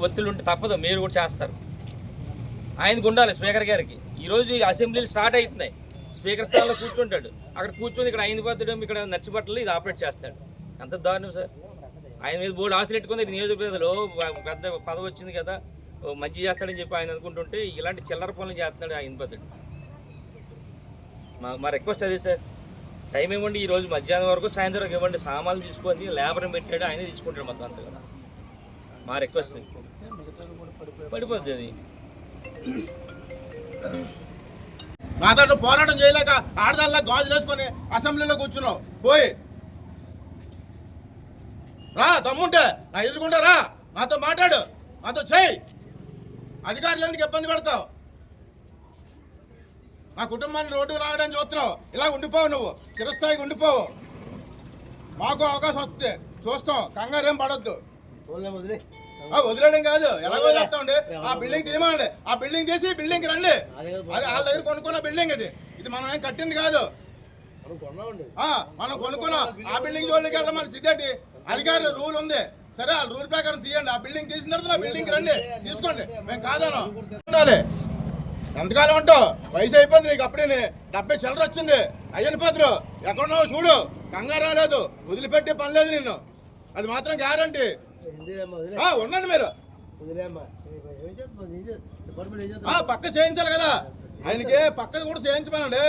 ఒత్తిడి ఉంటే తప్పదు, మీరు కూడా చేస్తారు. ఆయనకు ఉండాలి స్పీకర్ గారికి. ఈరోజు అసెంబ్లీలు స్టార్ట్ అవుతున్నాయి, స్పీకర్ స్థానంలో కూర్చుంటాడు, అక్కడ కూర్చొని ఇక్కడ ఆయన పద్ధతి ఇక్కడ నర్సిపట్టలు ఇది ఆపరేట్ చేస్తాడు. అంత దారుణం సార్. ఆయన మీద బోర్డు ఆశలు పెట్టుకుంది, నియోజకవర్గంలో పెద్ద పదవి వచ్చింది కదా, మంచి చేస్తాడని చెప్పి ఆయన అనుకుంటుంటే ఇలాంటి చిల్లర పనులు చేస్తున్నాడు ఆయన పద్ధతి. మా రిక్వెస్ట్ అదే సార్, టైం ఇవ్వండి, ఈరోజు మధ్యాహ్నం వరకు సాయంత్రం వరకు ఇవ్వండి, సామాన్లు తీసుకొని లేబర్ని పెట్టాడు, ఆయనే తీసుకుంటాడు మొత్తం అంతా కదా. మా రిక్వెస్ట్ పడిపోద్ది అది. నాతో పోరాటం చేయలేక ఆడదాల్లా గాజులు వేసుకొని అసెంబ్లీలో కూర్చున్నావు. పోయి రా, దమ్ముంటే నా ఎదురుకుంటా రా, నాతో మాట్లాడు, నాతో చేయి. అధికారులు ఎందుకు ఇబ్బంది పెడతావు? నా కుటుంబాన్ని రోడ్డుకు రావడానికి చూస్తున్నావు. ఇలా ఉండిపోవు, నువ్వు చిరస్థాయికి ఉండిపోవు. మాకు అవకాశం వస్తే చూస్తాం, కంగారు ఏం పడొద్దు. వదిలేయడం కాదు, ఎలాగో చెప్తామండి. ఆ బిల్డింగ్ తీయమండి, ఆ బిల్డింగ్ తీసి బిల్డింగ్ రండి. అది వాళ్ళ దగ్గర కొనుక్కున్న బిల్డింగ్ ఇది మనం ఏం కట్టింది కాదు. మనం కొనుక్కున్నాం. ఆ బిల్డింగ్ జోలికి వెళ్ళమని సిద్ధేటి అధికారులు రూల్ ఉంది. సరే, ఆ రూల్ ప్రకారం తీయండి. ఆ బిల్డింగ్ తీసిన తర్వాత ఆ బిల్డింగ్ రండి, తీసుకోండి. మేము కాదాను ఉండాలి. ఎంతకాలం ఉంటావు? వయసు అయిపోయింది నీకు. అప్పుడే 70 చిల్లర వచ్చింది. అయ్యని పత్రు ఎక్కడున్నావు చూడు, కంగారు లేదు, వదిలిపెట్టే పని లేదు నిన్ను. అది మాత్రం గ్యారంటీ. ఉండండి మీరు. పక్క చేయించాలి కదా, ఆయనకి పక్క కూడా చేయించమనండి.